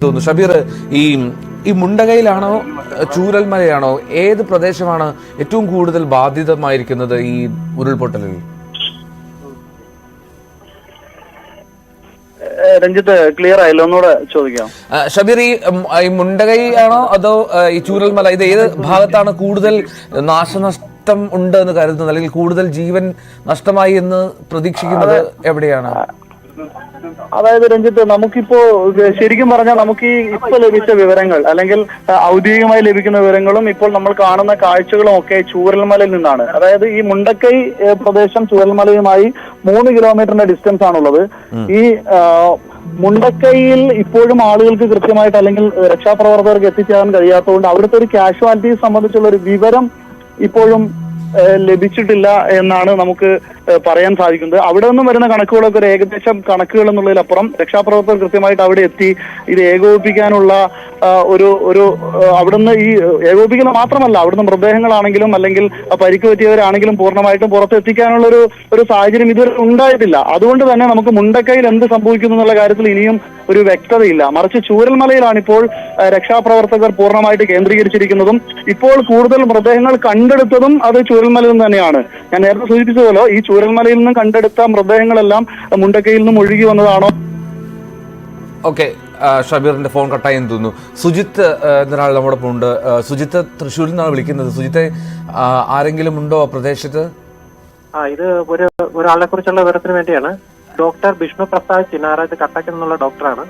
തോന്നുന്നു ഷബീർ, ഈ ഈ മുണ്ടകയിലാണോ ചൂരൽമലയാണോ ഏത് പ്രദേശമാണ് ഏറ്റവും കൂടുതൽ ബാധിതമായിരിക്കുന്നത് ഈ ഉരുൾപൊട്ടലിൽ? രഞ്ജിത്ത്, ക്ലിയർ ആയില്ല, ഒന്നുകൂടെ ചോദിക്കാം. ഷബീർ, ഈ മുണ്ടകൈയാണോ അതോ ഈ ചൂരൽമല, ഇത് ഏത് ഭാഗത്താണ് കൂടുതൽ നാശനഷ്ടം ഉണ്ട് എന്ന് കരുതുന്നത്, അല്ലെങ്കിൽ കൂടുതൽ ജീവൻ നഷ്ടമായി എന്ന് പ്രതീക്ഷിക്കുന്നത് എവിടെയാണ്? അതായത് രഞ്ജിത്ത്, നമുക്കിപ്പോ ശരിക്കും പറഞ്ഞാൽ നമുക്ക് ഈ ഇപ്പൊ ലഭിച്ച വിവരങ്ങൾ അല്ലെങ്കിൽ ഔദ്യോഗികമായി ലഭിക്കുന്ന വിവരങ്ങളും ഇപ്പോൾ നമ്മൾ കാണുന്ന കാഴ്ചകളും ഒക്കെ ചൂരൽമലയിൽ നിന്നാണ്. അതായത് ഈ മുണ്ടക്കൈ പ്രദേശം ചൂരൽമലയുമായി 3 കിലോമീറ്ററിന്റെ ഡിസ്റ്റൻസ് ആണുള്ളത്. ഈ മുണ്ടക്കൈയിൽ ഇപ്പോഴും ആളുകൾക്ക് കൃത്യമായിട്ട് അല്ലെങ്കിൽ രക്ഷാപ്രവർത്തകർക്ക് എത്തിച്ചേരാൻ കഴിയാത്തതുകൊണ്ട് അവിടുത്തെ ഒരു കാഷ്വാലിറ്റിയെ സംബന്ധിച്ചുള്ള ഒരു വിവരം ഇപ്പോഴും ലഭിച്ചിട്ടില്ല എന്നാണ് നമുക്ക് പറയാൻ സാധിക്കുന്നത്. അവിടെ നിന്നും വരുന്ന കണക്കുകളൊക്കെ ഒരു ഏകദേശം കണക്കുകൾ എന്നുള്ളതിലപ്പുറം രക്ഷാപ്രവർത്തകർ കൃത്യമായിട്ട് അവിടെ എത്തി ഇത് ഏകോപിപ്പിക്കാനുള്ള ഒരു അവിടുന്ന് ഈ ഏകോപിക്കുന്നത് മാത്രമല്ല, അവിടുന്ന് മൃതദേഹങ്ങളാണെങ്കിലും അല്ലെങ്കിൽ പരിക്ക് പറ്റിയവരാണെങ്കിലും പൂർണ്ണമായിട്ടും പുറത്തെത്തിക്കാനുള്ള ഒരു സാഹചര്യം ഇതുവരെ ഉണ്ടായിട്ടില്ല. അതുകൊണ്ട് തന്നെ നമുക്ക് മുണ്ടക്കൈയിൽ എന്ത് സംഭവിക്കുന്നു എന്നുള്ള കാര്യത്തിൽ ഇനിയും ഒരു വ്യക്തതയില്ല. മറിച്ച് ചൂരൽമലയിലാണ് ഇപ്പോൾ രക്ഷാപ്രവർത്തകർ പൂർണ്ണമായിട്ട് കേന്ദ്രീകരിച്ചിരിക്കുന്നതും ഇപ്പോൾ കൂടുതൽ മൃതദേഹങ്ങൾ കണ്ടെടുത്തതും അത് ചൂരൽമലയിൽ നിന്ന് തന്നെയാണ്. ഞാൻ നേരത്തെ സൂചിപ്പിച്ചതുപോലെ ഈ ചൂരൽമലയിൽ നിന്നും കണ്ടെടുത്ത മൃതദേഹങ്ങളെല്ലാം മുണ്ടക്കൈയിൽ നിന്നും ഒഴുകി വന്നതാണോ? ഓക്കെ, ഷബീറിന്റെ ഫോൺ കട്ടായി എന്ന് തോന്നുന്നു. സുജിത്ത് എന്നൊരാൾ നമ്മോടൊപ്പം ഉണ്ട്. സുജിത്ത് തൃശ്ശൂരിൽ നിന്നാണ് വിളിക്കുന്നത്. സുജിത്തെ, ആരെങ്കിലും ഉണ്ടോ പ്രദേശത്ത്? ഇത് ഒരാളെ കുറിച്ചുള്ള വിവരത്തിന് വേണ്ടിയാണ്. ഡോക്ടർ വിഷ്ണു പ്രസാദ് ചിന്നാര, ഇത് കട്ടക്കിൽ നിന്നുള്ള ഡോക്ടറാണ്.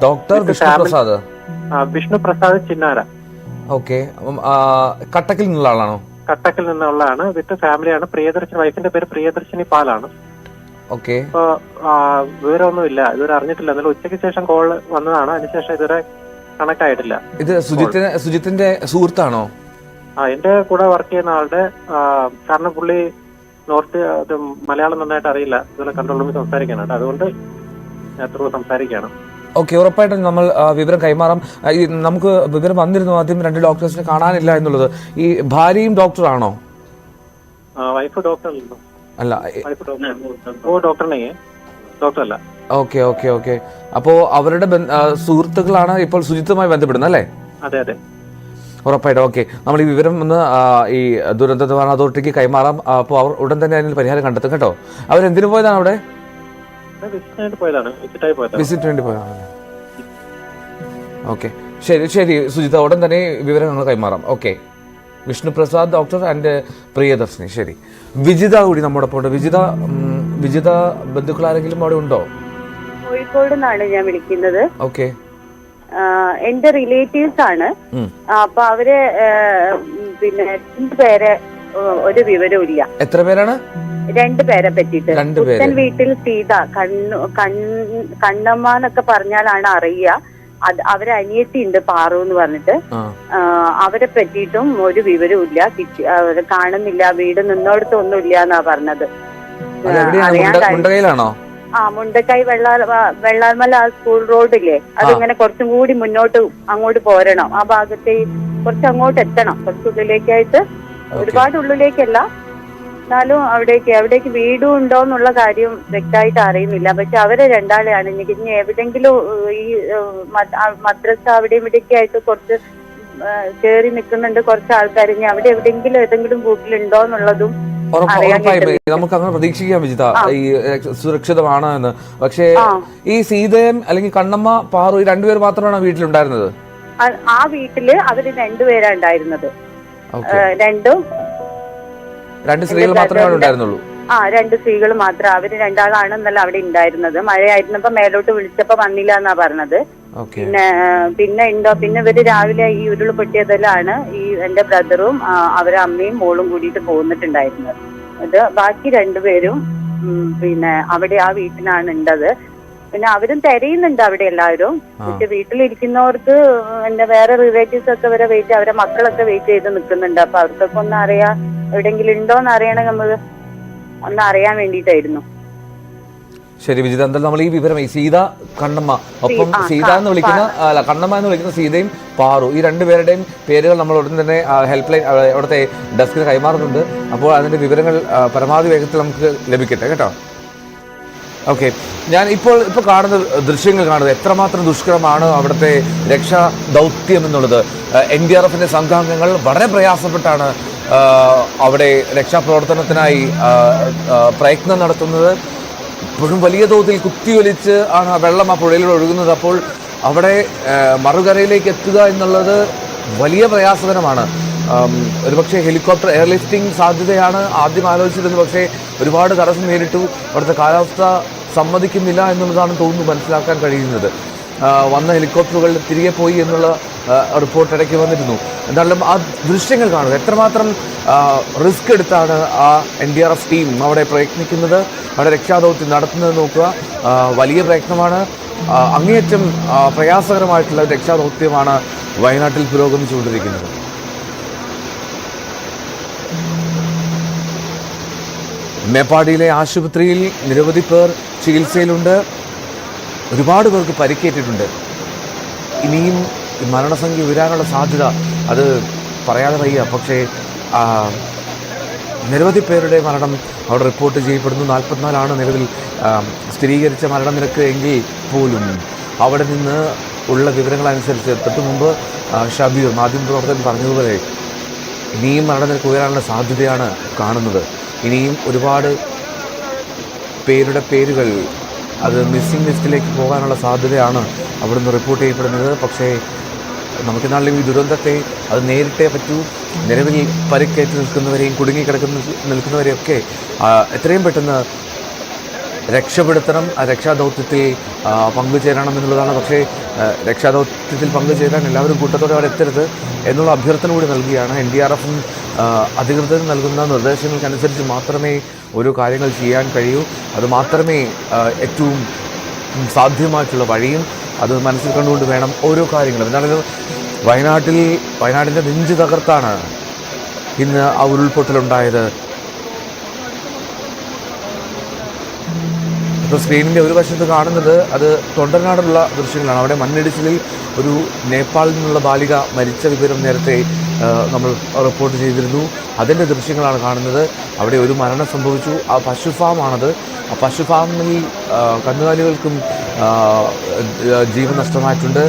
ഡോക്ടർ വിഷ്ണു പ്രസാദ്? വിഷ്ണു പ്രസാദ് ചിന്നാര. ഓക്കെ, കട്ടക്കിൽ നിന്നുള്ള ആളാണോ? കട്ടക്കിൽ നിന്നുള്ളതാണ്. വിത്ത് ഫാമിലിയാണ്. പ്രിയദർശിനി, വൈഫിന്റെ പേര് പ്രിയദർശിനി പാലാണ്. ഓക്കെ, ഇപ്പൊ വിവരമൊന്നുമില്ല, ഇതുവരെ അറിഞ്ഞിട്ടില്ല. എന്നാലും ഉച്ചയ്ക്ക് ശേഷം കോൾ വന്നതാണ്. അതിനുശേഷം ഇതുവരെ കണക്ട് ആയിട്ടില്ല. ഇത് സുജിത്തിന്റെ സുഹൃത്താണോ? എന്റെ കൂടെ വർക്ക് ചെയ്യുന്ന ആളുടെ, കാരണം പുള്ളി നോർത്ത് മലയാളം നന്നായിട്ട് അറിയില്ല, ഇതുപോലെ കൺട്രോൾ റൂമിൽ സംസാരിക്കാനായിട്ട്, അതുകൊണ്ട് ത്രൂ സംസാരിക്കുകയാണ്. ഓക്കെ, ഉറപ്പായിട്ടും നമ്മൾ വിവരം കൈമാറാം. നമുക്ക് വിവരം വന്നിരുന്നു ആദ്യം 2 ഡോക്ടേഴ്സിനെ കാണാനില്ല എന്നുള്ളത്. ഈ ഭാര്യയും ഡോക്ടറാണോ? വൈഫ് ഡോക്ടർ അല്ല, ഡോക്ടറല്ല. ഓക്കെ ഓക്കെ ഓക്കെ, അപ്പോ അവരുടെ സുഹൃത്തുക്കളാണ് ഇപ്പോൾ സുജിത്തുമായി ബന്ധപ്പെടുന്നത് അല്ലേ? അതെ അതെ, ഉറപ്പായിട്ടും. ഓക്കെ, നമ്മൾ ഈ വിവരം ഒന്ന് ഈ ദുരന്ത നിവാരണ അതോറിറ്റിക്ക് കൈമാറാം. അപ്പോൾ അവർ ഉടൻ തന്നെ അതിന് പരിഹാരം കണ്ടെത്തും കേട്ടോ. അവരെന്തിനു പോയതാണ് അവിടെ? വിസിറ്റ് വേണ്ടി പോയതാണ്. ഓക്കെ, ശരി ശരി സുജിത, ഉടൻ തന്നെ വിവരം നമ്മൾ കൈമാറാം. Okay, Vishnu Prasad doctor and Priyadarshini. ശരി, വിജിത കൂടി നമ്മോടൊപ്പം ഉണ്ട്. വിജിത, ബന്ധുക്കൾ ആരെങ്കിലും അവിടെ ഉണ്ടോ? കോഴിക്കോട് നിന്നാണ് ഞാൻ വിളിക്കുന്നത്. ഓക്കെ, എന്റെ റിലേറ്റീവ്സ് ആണ്. അപ്പൊ അവര് പിന്നെ 2 പേരെ ഒരു വിവരവും ഇല്ല. എത്ര പേരാണ്? 2 പേരെ പറ്റിയിട്ട്. പുത്തൻ വീട്ടിൽ സീത, കണ്ണമ്മ എന്നൊക്കെ പറഞ്ഞാലാണ് അറിയുക. അവരെ അനിയത്തി ഉണ്ട് പാറു എന്ന് പറഞ്ഞിട്ട്. അവരെ പറ്റിയിട്ടും ഒരു വിവരവും ഇല്ല. അവരെ കാണുന്നില്ല, വീട് നിന്നോടത്തൊന്നും ഇല്ല എന്നാ പറഞ്ഞത്. മുണ്ടക്കൈ വെള്ളാർമല സ്കൂൾ റോഡില്ലേ, അതിങ്ങനെ കുറച്ചും കൂടി മുന്നോട്ട് അങ്ങോട്ട് പോരണം. ആ ഭാഗത്തെ കുറച്ച് അങ്ങോട്ട് എത്തണം, കുറച്ച് ഉള്ളിലേക്കായിട്ട്, ഒരുപാട് ഉള്ളിലേക്കല്ല, എന്നാലും അവിടേക്ക് വീടും ഉണ്ടോ എന്നുള്ള കാര്യം വ്യക്തമായിട്ട് അറിയുന്നില്ല. പക്ഷെ അവരെ 2 ആളെയാണ്. ഇനി എവിടെങ്കിലും ഈ മദ്രസ അവിടെ ഇവിടെയൊക്കെ ആയിട്ട് കുറച്ച് കേറി നിൽക്കുന്നുണ്ട് കുറച്ച് ആൾക്കാർ. ഇനി അവിടെ എവിടെയെങ്കിലും ഏതെങ്കിലും വീട്ടിലുണ്ടോ എന്നുള്ളതും നമുക്ക് അങ്ങനെ പ്രതീക്ഷിക്കാം വിജിത, ഈ സുരക്ഷിതമാണ് എന്ന്. പക്ഷേ ഈ സീതയും അല്ലെങ്കിൽ കണ്ണമ്മ, പാറു, ഈ 2 പേർ മാത്രമാണ് വീട്ടിലുണ്ടായിരുന്നത്? ആ വീട്ടില് അവര് 2 പേരാ ഉണ്ടായിരുന്നത്. 2 സ്ത്രീകൾ മാത്രമേ ഉണ്ടായിരുന്നുള്ളൂ. 2 സ്ത്രീകൾ മാത്രം. അവര് 2 ആളാണെന്നല്ല അവിടെ ഉണ്ടായിരുന്നത്. മഴയായിരുന്നപ്പോ മേലോട്ട് വിളിച്ചപ്പോ വന്നില്ല എന്നാ പറഞ്ഞത്. പിന്നെ ഇവര് രാവിലെ ഈ ഉരുള് പൊട്ടിയതിലാണ് ഈ എന്റെ ബ്രദറും അവരെ അമ്മയും മോളും കൂടിയിട്ട് പോന്നിട്ടുണ്ടായിരുന്നത്. ഇത് ബാക്കി 2 പേരും പിന്നെ അവിടെ ആ വീട്ടിലാണ് ഉണ്ടത്. പിന്നെ അവരും തിരയുന്നുണ്ട് അവിടെ എല്ലാവരും. പക്ഷെ വീട്ടിലിരിക്കുന്നവർക്ക് എന്റെ വേറെ റിലേറ്റീവ്സ് ഒക്കെ വരെ അവരെ മക്കളൊക്കെ വെയിറ്റ് ചെയ്ത് നിൽക്കുന്നുണ്ട്. അപ്പൊ അവർക്കൊക്കെ ഒന്ന് അറിയാം, എവിടെയെങ്കിലും ഉണ്ടോന്ന് അറിയണമെങ്കിൽ നമുക്ക് ഒന്ന് അറിയാൻ വേണ്ടിയിട്ടായിരുന്നു. ശരി വിജിത, എന്തായാലും നമ്മൾ ഈ വിവരം, ഈ സീത, കണ്ണമ്മ, ഒപ്പം സീത എന്ന് വിളിക്കുന്ന കണ്ണമ്മ എന്ന് വിളിക്കുന്ന സീതയും പാറു, ഈ 2 പേരുടെയും പേരുകൾ നമ്മൾ ഉടൻ തന്നെ ഹെൽപ്പ് ലൈൻ അവിടുത്തെ ഡെസ്കിൽ കൈമാറുന്നുണ്ട്. അപ്പോൾ അതിന്റെ വിവരങ്ങൾ പരമാവധി വേഗത്തിൽ നമുക്ക് ലഭിക്കട്ടെ കേട്ടോ. ഓക്കെ, ഞാൻ ഇപ്പോൾ കാണുന്ന ദൃശ്യങ്ങൾ കാണുന്നത് എത്രമാത്രം ദുഷ്കരമാണ് അവിടുത്തെ രക്ഷാ ദൗത്യം എന്നുള്ളത്. NDRFിൻ്റെ സംഘാംഗങ്ങൾ വളരെ പ്രയാസപ്പെട്ടാണ് അവിടെ രക്ഷാപ്രവർത്തനത്തിനായി പ്രയത്നം നടത്തുന്നത്. ഇപ്പോഴും വലിയ തോതിൽ കുത്തിയൊലിച്ച് ആണ് വെള്ളം ആ പുഴയിലൂടെ ഒഴുകുന്നത്. അപ്പോൾ അവിടെ മറുകരയിലേക്ക് എത്തുക എന്നുള്ളത് വലിയ പ്രയാസകരമാണ്. ഒരുപക്ഷെ ഹെലികോപ്റ്റർ എയർലിഫ്റ്റിംഗ് സാധ്യതയാണ് ആദ്യം ആലോചിച്ചിരുന്നത്. പക്ഷേ ഒരുപാട് തടസ്സം നേരിട്ടു. അവിടുത്തെ കാലാവസ്ഥ സമ്മതിക്കുന്നില്ല എന്നുള്ളതാണ് തോന്നുന്നു മനസ്സിലാക്കാൻ കഴിയുന്നത്. വന്ന ഹെലികോപ്റ്ററുകൾ തിരികെ പോയി എന്നുള്ള റിപ്പോർട്ട് ഇടയ്ക്ക് വന്നിരുന്നു. എന്തായാലും ആ ദൃശ്യങ്ങൾ കാണുക, എത്രമാത്രം റിസ്ക് എടുത്താണ് ആ NDRF ടീം അവിടെ പ്രയത്നിക്കുന്നത്, അവിടെ രക്ഷാദൗത്യം നടത്തുന്നത് നോക്കുക. വലിയ പ്രയത്നമാണ്, അങ്ങേയറ്റം പ്രയാസകരമായിട്ടുള്ള രക്ഷാദൗത്യമാണ് വയനാട്ടിൽ പുരോഗമിച്ചുകൊണ്ടിരിക്കുന്നത്. മേപ്പാടിയിലെ ആശുപത്രിയിൽ നിരവധി പേർ ചികിത്സയിലുണ്ട്. ഒരുപാട് പേർക്ക് പരിക്കേറ്റിട്ടുണ്ട്. ഇനിയും മരണസംഖ്യ ഉയരാനുള്ള സാധ്യത അത് പറയാതെ വയ്യ. പക്ഷേ നിരവധി പേരുടെ മരണം അവിടെ റിപ്പോർട്ട് ചെയ്യപ്പെടുന്നു. 44 നിലവിൽ സ്ഥിരീകരിച്ച മരണനിരക്ക് എങ്കിൽ പോലും അവിടെ നിന്ന് ഉള്ള വിവരങ്ങളനുസരിച്ച് തൊട്ടു മുമ്പ് ഷബീർ മാധ്യമപ്രവർത്തകൻ പറഞ്ഞതുപോലെ ഇനിയും മരണനിരക്ക് ഉയരാനുള്ള സാധ്യതയാണ് കാണുന്നത്. ഇനിയും ഒരുപാട് പേരുടെ പേരുകൾ അത് മിസ്സിംഗ് ലിസ്റ്റിലേക്ക് പോകാനുള്ള സാധ്യതയാണ് അവിടുന്ന് റിപ്പോർട്ട് ചെയ്യപ്പെടുന്നത്. പക്ഷേ നമുക്കെന്നാലും ഈ ദുരന്തത്തെ അത് നേരിട്ടേ പറ്റൂ. നിലവിൽ പരിക്കേറ്റ് നിൽക്കുന്നവരെയും നിൽക്കുന്നവരെയൊക്കെ എത്രയും പെട്ടെന്ന് രക്ഷപ്പെടുത്തണം, ആ രക്ഷാദൗത്യത്തിൽ പങ്കുചേരണം എന്നുള്ളതാണ്. പക്ഷേ രക്ഷാദൗത്യത്തിൽ പങ്കുചേരാൻ എല്ലാവരും കൂട്ടത്തോടെ അവിടെ എത്തരുത് എന്നുള്ള അഭ്യർത്ഥന കൂടി നൽകിയാണ്. NDRFും അധികൃതരും നൽകുന്ന നിർദ്ദേശങ്ങൾക്കനുസരിച്ച് മാത്രമേ ഓരോ കാര്യങ്ങൾ ചെയ്യാൻ കഴിയൂ. അത് മാത്രമേ ഏറ്റവും സാധ്യമായിട്ടുള്ള വഴിയും അത് മനസ്സിൽ കണ്ടുകൊണ്ട് വേണം ഓരോ കാര്യങ്ങളും. എന്നാലും വയനാടിൻ്റെ നെഞ്ച് തകർത്താണ് ഇന്ന് ആ ഉരുൾപൊട്ടലുണ്ടായത്. ഇപ്പോൾ സ്ക്രീനിൻ്റെ ഒരു വശത്ത് കാണുന്നത് അത് തൊണ്ടർനാടുള്ള ദൃശ്യങ്ങളാണ്. അവിടെ മണ്ണിടിച്ചിലിൽ ഒരു നേപ്പാളിൽ നിന്നുള്ള ബാലിക മരിച്ച വിവരം നേരത്തെ നമ്മൾ റിപ്പോർട്ട് ചെയ്തിരുന്നു. അതിൻ്റെ ദൃശ്യങ്ങളാണ് കാണുന്നത്. അവിടെ ഒരു മരണം സംഭവിച്ചു. ആ പശുഫാമാണത്. ആ പശുഫാമിൽ കന്നുകാലികൾക്കും ജീവൻ നഷ്ടമായിട്ടുണ്ട്.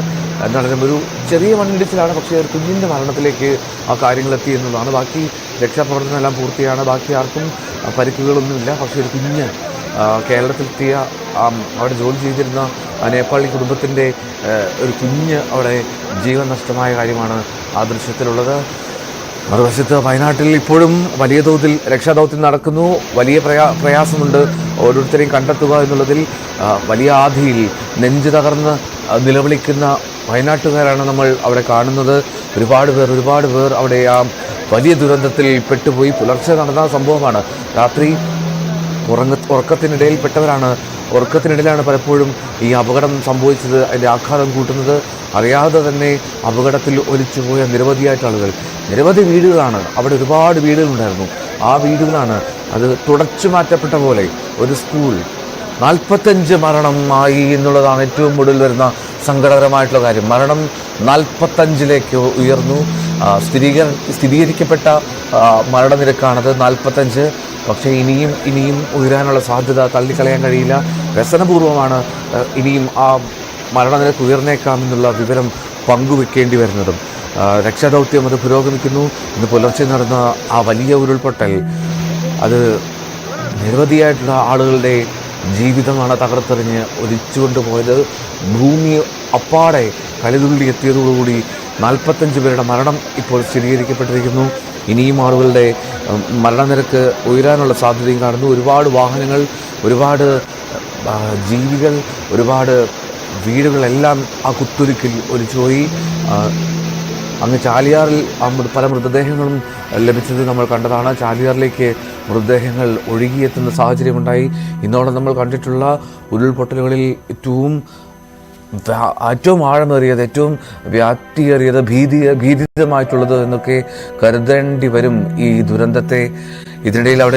എന്നാലും ഒരു ചെറിയ മണ്ണിടിച്ചിലാണ്, പക്ഷേ ഒരു കുഞ്ഞിൻ്റെ മരണത്തിലേക്ക് ആ കാര്യങ്ങളെത്തി എന്നുള്ളതാണ്. ബാക്കി രക്ഷാപ്രവർത്തനം എല്ലാം പൂർത്തിയാണ്. ബാക്കി ആർക്കും പരിക്കുകളൊന്നുമില്ല. പക്ഷേ ഒരു കുഞ്ഞ് കേരളത്തിലെത്തിയ അവിടെ ജോലി ചെയ്തിരുന്ന നേപ്പാളി കുടുംബത്തിൻ്റെ ഒരു കുഞ്ഞ് അവിടെ ജീവൻ നഷ്ടമായ കാര്യമാണ് ആ ദൃശ്യത്തിലുള്ളത്. മറുവശത്ത് വയനാട്ടിൽ ഇപ്പോഴും വലിയ തോതിൽ രക്ഷാദൗത്യം നടക്കുന്നു. വലിയ പ്രയാസമുണ്ട് ഓരോരുത്തരെയും കണ്ടെത്തുക എന്നുള്ളതിൽ. വലിയ ആധിയിൽ നെഞ്ച് തകർന്ന് നിലവിളിക്കുന്ന വയനാട്ടുകാരാണ് നമ്മൾ അവിടെ കാണുന്നത്. ഒരുപാട് പേർ അവിടെ ആ വലിയ ദുരന്തത്തിൽ പെട്ടുപോയി. പുലർച്ചെ നടന്ന സംഭവമാണ്. രാത്രി ഉറക്കത്തിനിടയിലാണ് പലപ്പോഴും ഈ അപകടം സംഭവിച്ചത്. അതിൻ്റെ ആഘാതം കൂട്ടുന്നത് അറിയാതെ തന്നെ അപകടത്തിൽ ഒലിച്ചുപോയ നിരവധിയായിട്ട് ആളുകൾ, നിരവധി വീടുകളാണ്. അവിടെ ഒരുപാട് വീടുകളുണ്ടായിരുന്നു. ആ വീടുകളാണ് അത് തുടച്ചു മാറ്റപ്പെട്ട പോലെ. ഒരു സ്കൂൾ, 45 മരണമായി എന്നുള്ളതാണ് ഏറ്റവും കൂടുതൽ വരുന്ന സങ്കടകരമായിട്ടുള്ള കാര്യം. മരണം 45ലേക്ക് ഉയർന്നു. സ്ഥിരീകരിക്കപ്പെട്ട മരണനിരക്കാണത് 45. പക്ഷേ ഇനിയും ഉയരാനുള്ള സാധ്യത തള്ളിക്കളയാൻ കഴിയില്ല. വ്യസനപൂർവ്വമാണ് ഇനിയും ആ മരണനിരക്ക് ഉയർന്നേക്കാമെന്നുള്ള വിവരം പങ്കുവെക്കേണ്ടി വരുന്നതും. രക്ഷാദൗത്യം അത് പുരോഗമിക്കുന്നു. ഇന്ന് പുലർച്ചെ നടന്ന ആ വലിയ ഉരുൾപൊട്ടൽ അത് നിരവധിയായിട്ടുള്ള ആളുകളുടെ ജീവിതമാണ് തകർത്തെറിഞ്ഞ് ഒലിച്ചുകൊണ്ട് പോയത്. ഭൂമി അപ്പാടെ കലിതുള്ളി എത്തിയതോടുകൂടി 45 പേരുടെ മരണം ഇപ്പോൾ സ്ഥിരീകരിക്കപ്പെട്ടിരിക്കുന്നു. ഇനിയും ആളുകളുടെ മരണനിരക്ക് ഉയരാനുള്ള സാധ്യതയും കാണുന്നു. ഒരുപാട് വാഹനങ്ങൾ, ഒരുപാട് ജീവികൾ, ഒരുപാട് വീടുകളെല്ലാം ആ കുത്തൊലിക്കിൽ ഒലിച്ചുപോയി. അങ്ങ് ചാലിയാറിൽ പല മൃതദേഹങ്ങളും ലഭിച്ചത് നമ്മൾ കണ്ടതാണ്. ചാലിയാറിലേക്ക് മൃതദേഹങ്ങൾ ഒഴുകിയെത്തുന്ന സാഹചര്യമുണ്ടായി. ഇന്നോടെ നമ്മൾ കണ്ടിട്ടുള്ള ഉരുൾപൊട്ടലുകളിൽ ഏറ്റവും ആഴമേറിയത്, ഏറ്റവും വ്യാപ്തിയേറിയത്, ഭീതിതമായിട്ടുള്ളത് എന്നൊക്കെ കരുതേണ്ടി വരും ഈ ദുരന്തത്തെ. ഇതിനിടയിൽ അവിടെ